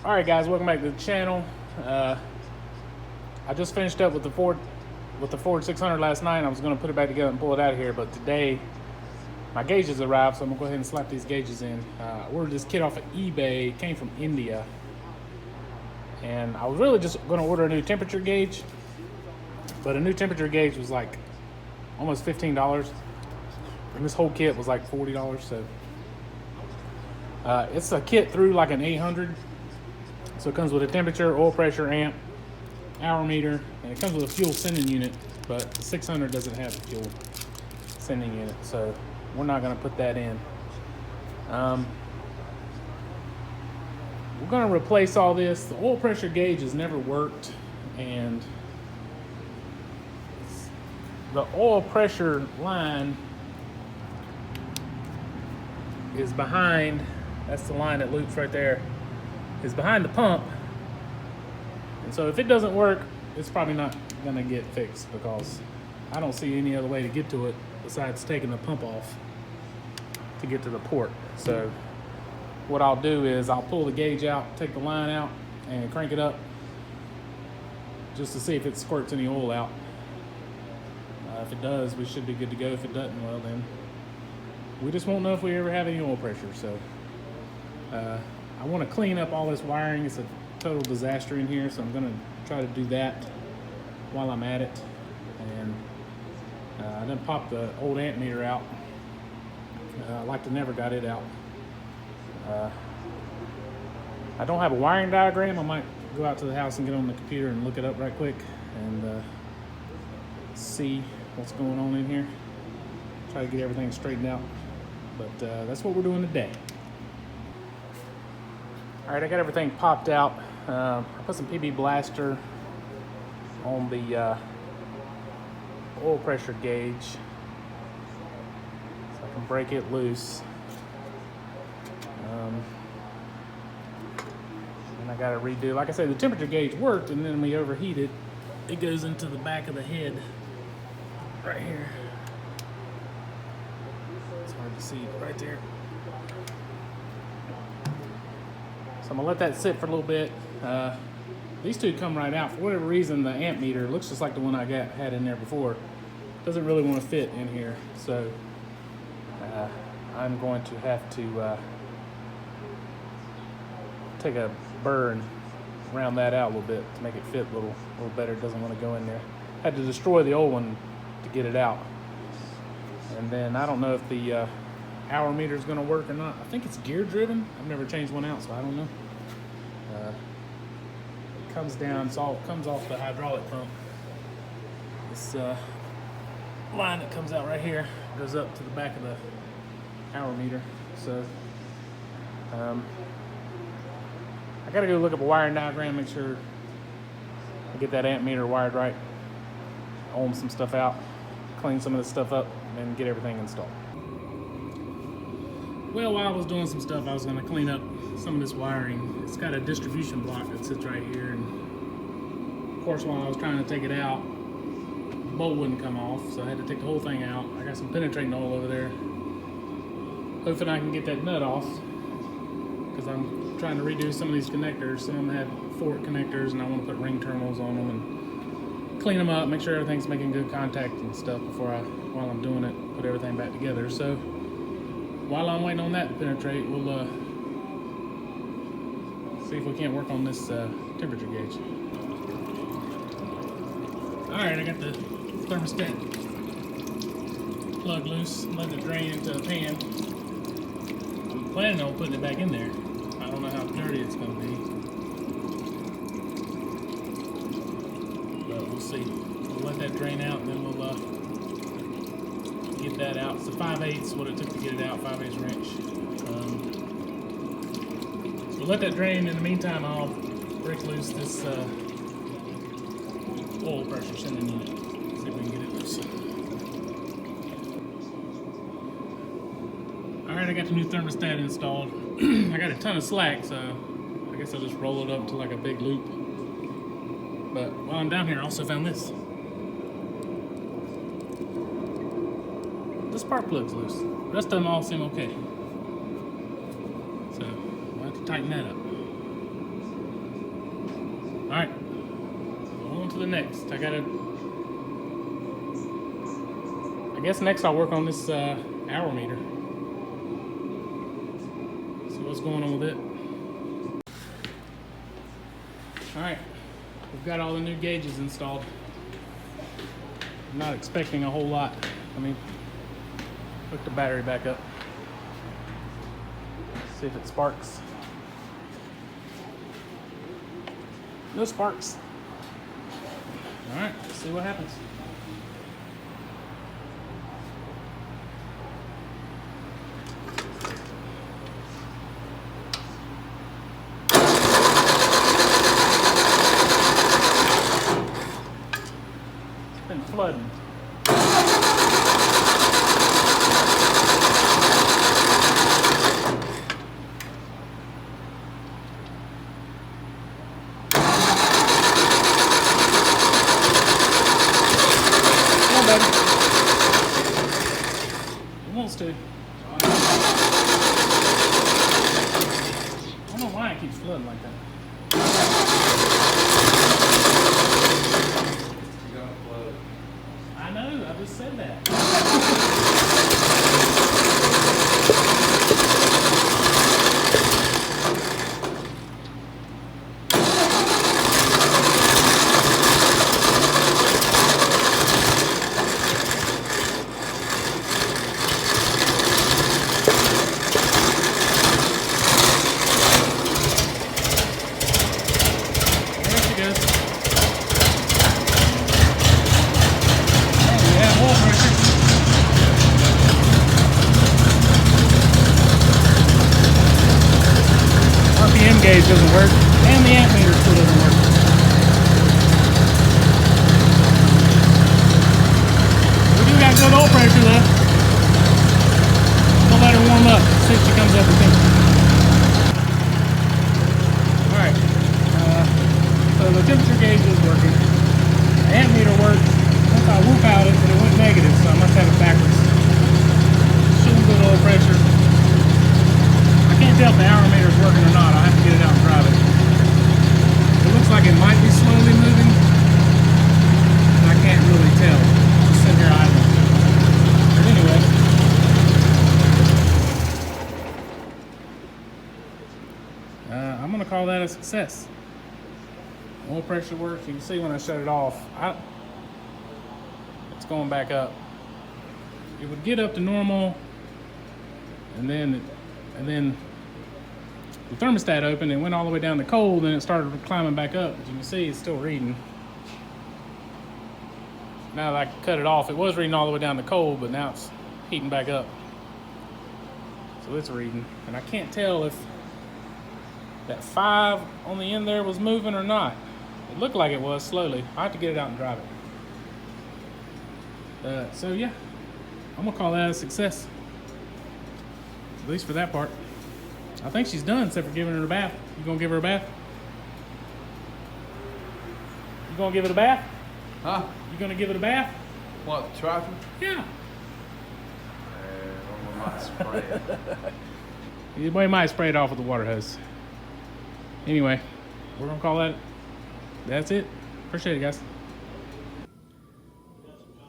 All right, guys, welcome back to the channel. I just finished up with the Ford 600 last night. I was going to put it back together and pull it out of here, but today my gauges arrived, so I'm gonna go ahead and slap these gauges in. I ordered this kit off of eBay. It came from India, and I was really just going to order a new temperature gauge, but a new temperature gauge was like almost $15, and this whole kit was like $40. So it's a kit through like an 800. So it comes with a temperature, oil pressure, amp, hour meter, and it comes with a fuel sending unit, but the 600 doesn't have a fuel sending unit, so we're not going to put that in. We're going to replace all this. The oil pressure gauge has never worked, and the oil pressure line is behind, that's the line that loops right there, is behind the pump. And so if it doesn't work, it's probably not gonna get fixed, because I don't see any other way to get to it besides taking the pump off to get to the port. So what I'll do is I'll pull the gauge out, take the line out, and crank it up just to see if it squirts any oil out. If it does, we should be good to go. If it doesn't, well then, we just won't know if we ever have any oil pressure. So I want to clean up all this wiring. It's a total disaster in here, so I'm going to try to do that while I'm at it. And I done popped the old amp meter out. I like to never got it out. I don't have a wiring diagram. I might go out to the house and get on the computer and look it up right quick and see what's going on in here. Try to get everything straightened out. But that's what we're doing today. All right, I got everything popped out. I put some PB Blaster on the oil pressure gauge so I can break it loose. And I got to redo. Like I said, the temperature gauge worked, and then we overheated. It goes into the back of the head right here. It's hard to see right there. So I'm gonna let that sit for a little bit. These two come right out. For whatever reason, the amp meter looks just like the one I had in there before. Doesn't really want to fit in here, so I'm going to have to take a burr and round that out a little bit to make it fit a little better. It doesn't want to go in there. Had to destroy the old one to get it out. And then I don't know if the hour meter is going to work or not. I think it's gear driven. I've never changed one out, so I don't know. It comes down, comes off the hydraulic pump. This line that comes out right here goes up to the back of the hour meter. So I gotta go look up a wiring diagram, make sure I get that amp meter wired right, ohm some stuff out, clean some of this stuff up, and get everything installed. Well, while I was doing some stuff, I was going to clean up some of this wiring. It's got a distribution block that sits right here, and of course while I was trying to take it out, the bolt wouldn't come off, so I had to take the whole thing out. I got some penetrating oil over there. Hoping I can get that nut off, because I'm trying to redo some of these connectors. Some of them had fork connectors, and I want to put ring terminals on them and clean them up, make sure everything's making good contact and stuff while I'm doing it, put everything back together. So while I'm waiting on that to penetrate, we'll see if we can't work on this temperature gauge. Alright, I got the thermostat plug loose, letting it drain into a pan. I'm planning on putting it back in there. I don't know how dirty it's going to be, but we'll see. We'll let that drain out, and then we'll get that out. It's a 5/8 what it took to get it out, 5/8 wrench. So let that drain. In the meantime, I'll break loose this oil pressure sending unit. See if we can get it loose. Alright, I got the new thermostat installed. I got a ton of slack, so I guess I'll just roll it up to like a big loop. But while I'm down here, I also found this. The spark plug's loose. The rest of them all seem okay. So we'll have to tighten that up. Alright, on to the next. I guess next I'll work on this hour meter. See what's going on with it. Alright, we've got all the new gauges installed. I'm not expecting a whole lot. Let me hook the battery back up. See if it sparks. No sparks. Alright, let's see what happens. It's been flooding. To. I don't know why it keeps flooding like that. You're gonna flood. I know, I just said that. Gauge doesn't work, and the amp meter still doesn't work. We do got good oil pressure though. We'll let her warm up, see if she comes up with temperature. Alright, so the temperature gauge is working. The amp meter works. Once I whoop out it, but it went negative, so I must have it backwards. Showing good oil pressure. I can't tell if the hour meter is working or not. I'll have to get it out and drive it. It looks like it might be slowly moving. I can't really tell. Just sitting here idling. But anyway. I'm going to call that a success. Oil pressure works. You can see when I shut it off. It's going back up. It would get up to normal. And then the thermostat opened and went all the way down to cold, and it started climbing back up. As you can see, it's still reading. Now that I cut it off, it was reading all the way down to cold, but now it's heating back up. So it's reading, and I can't tell if that 5 on the end there was moving or not. It looked like it was slowly. I have to get it out and drive it. So yeah, I'm gonna call that a success. At least for that part. I think she's done, except for giving her a bath. You gonna give her a bath? You gonna give it a bath? Huh? You gonna give it a bath? What, the tractor? Yeah. We might spray it. We might spray it off with the water hose. Anyway, we're gonna call that. That's it. Appreciate it, guys.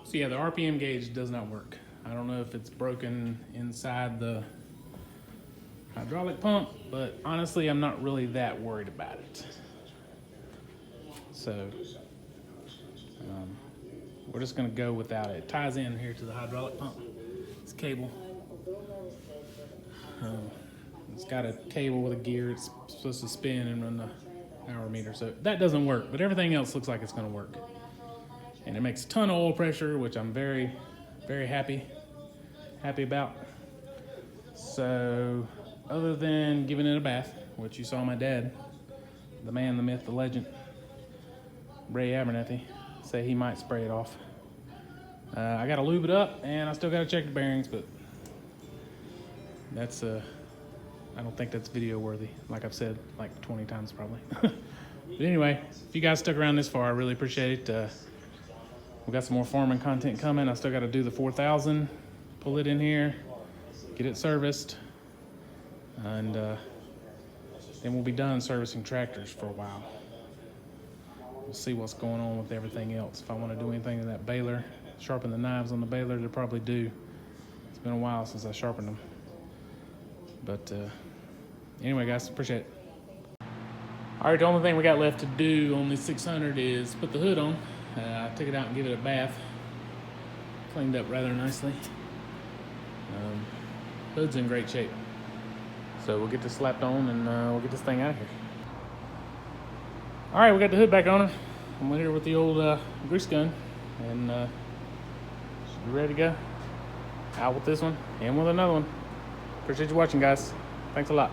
So yeah, the RPM gauge does not work. I don't know if it's broken inside the hydraulic pump, but honestly, I'm not really that worried about it. So we're just gonna go without it. It ties in here to the hydraulic pump. This cable. It's got a cable with a gear. It's supposed to spin and run the hour meter. So that doesn't work, but everything else looks like it's gonna work. And it makes a ton of oil pressure, which I'm very, very happy about. So other than giving it a bath, which you saw my dad, the man, the myth, the legend, Ray Abernathy, say he might spray it off. I gotta lube it up, and I still gotta check the bearings, but that's I don't think that's video worthy, like I've said like 20 times probably. But anyway, if you guys stuck around this far, I really appreciate it. We got some more farming content coming. I still got to do the 4000, pull it in here, get it serviced, and then we'll be done servicing tractors for a while. we'll see what's going on with everything else. If I want to do anything in that baler, sharpen the knives on the baler, they'll probably do. It's been a while since I sharpened them. But anyway, guys, appreciate it. All right, the only thing we got left to do on this 600 is put the hood on. I took it out and give it a bath. Cleaned up rather nicely. Hood's in great shape. So we'll get this slapped on and we'll get this thing out of here. All right, we got the hood back on. I'm here with the old grease gun and should be ready to go. Out with this one and with another one. Appreciate you watching, guys. Thanks a lot.